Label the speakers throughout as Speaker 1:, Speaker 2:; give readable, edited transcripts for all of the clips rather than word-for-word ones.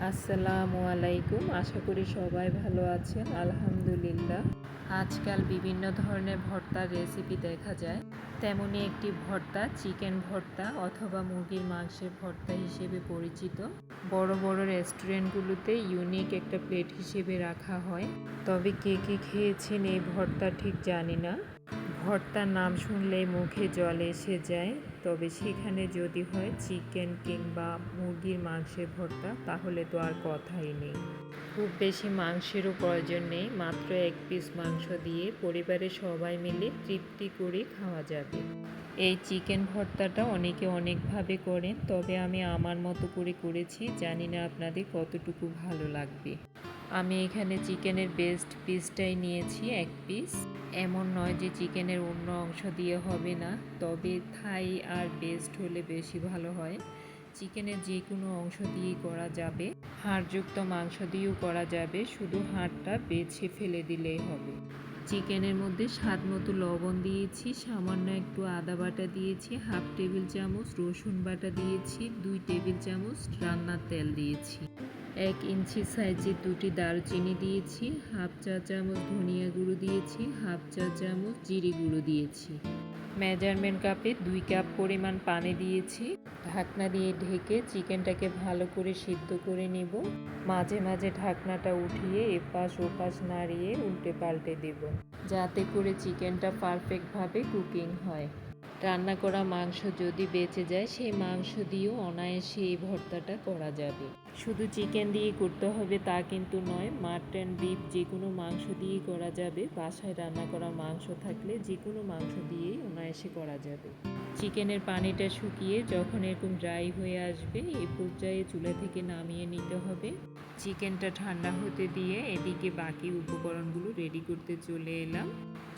Speaker 1: আসসালামু আলাইকুম। আশা করি সবাই ভালো আছেন। আলহামদুলিল্লাহ। আজকাল বিভিন্ন ধরনের ভর্তার রেসিপি দেখা যায়। তেমনই একটি ভর্তা চিকেন ভর্তা অথবা মুরগির মাংসের ভর্তা হিসেবে পরিচিত। বড় বড় রেস্টুরেন্টগুলোতে ইউনিক একটা প্লেট হিসেবে রাখা হয়। তবে কে কে খেয়েছেন এই ভর্তা ঠিক জানি না। ভর্তার নাম শুনলেই মুখে জল এসে যায়। তবে সেখানে যদি হয় চিকেন কিংবা মুরগির মাংসের ভর্তা তাহলে তো আর কথাই নেই। খুব বেশি মাংসেরও প্রয়োজন নেই, মাত্র 1 পিস মাংস দিয়ে পরিবারের সবাই মিলে তৃপ্তি করে খাওয়া যাবে। এই চিকেন ভর্তাটা অনেকে অনেকভাবে করেন, তবে আমি আমার মতো করে করেছি। জানি না আপনাদের কতটুকু ভালো লাগবে। আমি এখানে চিকেনের বেস্ট পিসটাই নিয়েছি 1 পিস। এমন নয় যে চিকেনের অন্য অংশ দিয়ে হবে না, তবে থাই আর বেস্ট হলে বেশি ভালো হয়। চিকেনের যে কোনো অংশ দিয়েই করা যাবে, হাড়যুক্ত মাংস দিয়েও করা যাবে, শুধু হাড়টা বেছে ফেলে দিলেই হবে। চিকেনের মধ্যে স্বাদ মতো লবণ দিয়েছি, সামান্য একটু আদা বাটা দিয়েছি, 1/2 টেবিল চামচ রসুন বাটা দিয়েছি, 2 টেবিল চামচ রান্নার তেল দিয়েছি, 1 ইঞ্চি সাইজের 2টি দারুচিনি দিয়েছি, 1/2 চা চামচ ধনিয়া গুঁড়ো দিয়েছি, 1/2 চা চামচ জিরে গুঁড়ো দিয়েছি। মেজারমেন্ট কাপে 2 কাপ পরিমাণ পানি দিয়েছি। ঢাকনা দিয়ে ঢেকে চিকেনটাকে ভালো করে সিদ্ধ করে নেব। মাঝে মাঝে ঢাকনাটা উঠিয়ে এপাশ ওপাশ নাড়িয়ে উল্টে পাল্টে দেব, যাতে করে চিকেনটা পারফেক্টভাবে কুকিং হয়। রান্না করা মাংস যদি বেঁচে যায়, সেই মাংস দিয়েও অনায়াসে এই ভর্তাটা করা যাবে। শুধু চিকেন দিয়ে করতে হবে তা কিন্তু নয়, মাটন বিফ যে কোনো মাংস দিয়েই করা যাবে। বাসায় রান্না করা মাংস থাকলে যে কোনো মাংস দিয়েই অনায়াসে করা যাবে। চিকেনের পানিটা শুকিয়ে যখন এরকম ড্রাই হয়ে আসবে, এই পর্যায়ে চুলা থেকে নামিয়ে নিতে হবে। চিকেনটা ঠান্ডা হতে দিয়ে এদিকে বাকি উপকরণগুলো রেডি করতে চলে এলাম।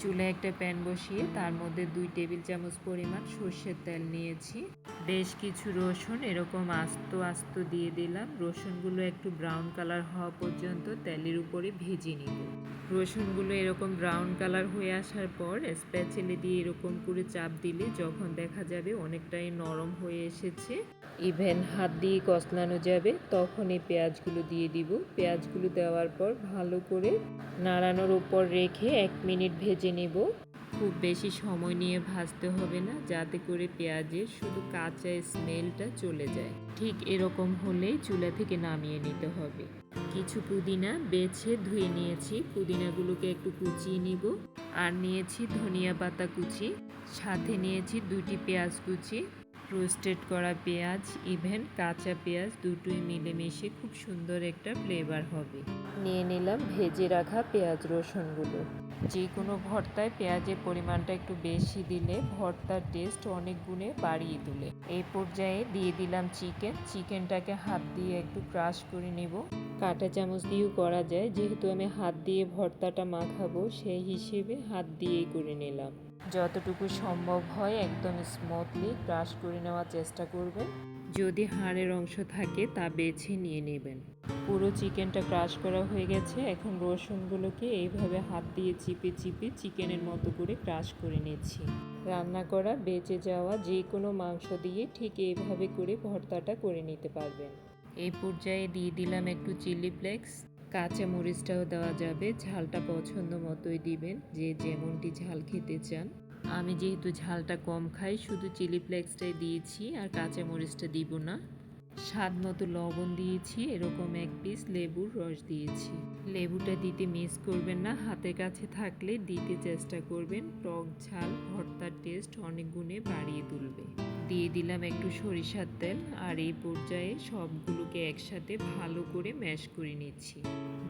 Speaker 1: চুলায় একটা প্যান বসিয়ে তার মধ্যে 2 টেবিল চামচ পরিমাণ সর্ষের তেল নিয়েছি। বেশ কিছু রসুন এরকম আস্ত আস্ত দিয়ে দিলাম। রসুনগুলো একটু ব্রাউন কালার হওয়া পর্যন্ত তেলের উপরে ভেজে নিব। রসুনগুলো এরকম ব্রাউন কালার হয়ে আসার পর স্প্যাচেলে দিয়ে এরকম করে চাপ দিলে যখন দেখা যাবে অনেকটাই নরম হয়ে এসেছে, ইভেন হাত দিয়ে কচলানো যাবে, তখন এই পেঁয়াজগুলো দিয়ে দিব। পেঁয়াজগুলো দেওয়ার পর ভালো করে নাড়ানোর উপর রেখে 1 মিনিট ভেজে নেব। খুব বেশি সময় নিয়ে ভাজতে হবে না, যাতে করে পেঁয়াজের শুধু কাঁচা স্মেলটা চলে যায়। ঠিক এরকম হলেই চুলা থেকে নামিয়ে নিতে হবে। কিছু পুদিনা বেছে ধুয়ে নিয়েছি, পুদিনাগুলোকে একটু কুচিয়ে নিব। আর নিয়েছি ধনিয়া পাতা কুচি, সাথে নিয়েছি 2টি পেঁয়াজ কুচি। রোস্টেড করা পেঁয়াজ ইভেন কাঁচা পেঁয়াজ দুটোই মিলেমিশে খুব সুন্দর একটা ফ্লেভার হবে। নিয়ে নিলাম ভেজে রাখা পেঁয়াজ রসুনগুলো। যে কোনো ভর্তায় পেঁয়াজের পরিমাণটা একটু বেশি দিলে ভর্তার টেস্ট অনেক গুণে বাড়িয়ে তোলে। এই পর্যায়ে দিয়ে দিলাম চিকেনটাকে হাত দিয়ে একটু ক্রাশ করে নেব। কাঁটা চামচ দিয়েও করা যায়, যেহেতু আমি হাত দিয়ে ভর্তাটা মাখাবো সেই হিসেবে হাত দিয়েই করে নিলাম। যতটুকু সম্ভব হয় একদম স্মুথলি ক্রাশ করে নেওয়ার চেষ্টা করবেন। যদি হাড়ের অংশ থাকে তা বেছে নিয়ে নেবেন। পুরো চিকেনটা ক্রাশ করা হয়ে গেছে। এখন রসুনগুলোকে এইভাবে হাত দিয়ে চিপে চিপে চিকেনের মতো করে ক্রাশ করে নিচ্ছি। রান্না করা বেঁচে যাওয়া যে কোনো মাংস দিয়ে ঠিক এইভাবে করে ভর্তাটা করে নিতে পারবেন। এই পর্যায়ে দিয়ে দিলাম একটু চিলি ফ্লেক্স। কাঁচা মরিচটাও দেওয়া যাবে, ঝালটা পছন্দ মতোই দিবেন, যে যেমনটি ঝাল খেতে চান। আমি যেহেতু ঝালটা কম খাই, শুধু চিলি ফ্লেক্সটাই দিয়েছি আর কাঁচা মরিচটা দিব না। স্বাদ মতো লবণ দিয়েছি, এরকম 1 পিস লেবুর রস দিয়েছি। লেবুটা দিতে মিস করবেন না, হাতের কাছে থাকলে দিতে চেষ্টা করবেন। টক ঝাল ভর্তার টেস্ট অনেক গুণে বাড়িয়ে তুলবে। দিয়ে দিলাম একটু সরিষার তেল, আর এই পর্যায়ে সবগুলোকে একসাথে ভালো করে ম্যাশ করে নিচ্ছি।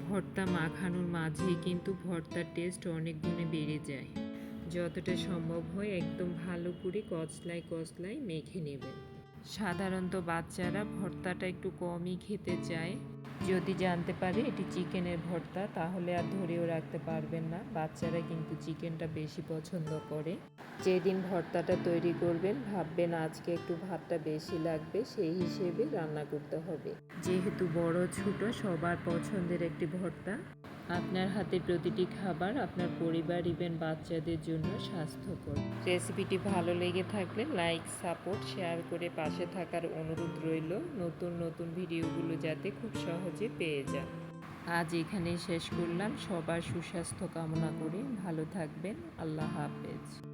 Speaker 1: ভর্তা মাখানোর মাঝেই কিন্তু ভর্তার টেস্ট অনেক গুণে বেড়ে যায়। যতটা সম্ভব হয় একদম ভালো করে কচলায় কচলায় মেখে নেবেন। সাধারণত বাচ্চারা ভর্তাটা একটু কমই খেতে চায়। যদি জানতে পারে এটি চিকেনের ভর্তা, তাহলে আর ধরেও রাখতে পারবেন না। বাচ্চারা কিন্তু চিকেনটা বেশি পছন্দ করে। যেদিন ভর্তাটা তৈরি করবেন ভাববেন আজকে একটু ভাতটা বেশি লাগবে, সেই হিসেবে রান্না করতে হবে। যেহেতু বড় ছোট সবার পছন্দের একটি ভর্তা, আপনার হাতের প্রতিটি খাবার আপনার পরিবার ইভেন বাচ্চাদের জন্য স্বাস্থ্যকর। রেসিপিটি ভালো লেগে থাকলে লাইক, সাপোর্ট, শেয়ার করে পাশে থাকার অনুরোধ রইল, নতুন নতুন ভিডিওগুলো যাতে খুব সহজে পেয়ে যান। আজ এখানেই শেষ করলাম। সবার সুস্বাস্থ্য কামনা করে ভালো থাকবেন। আল্লাহ হাফেজ।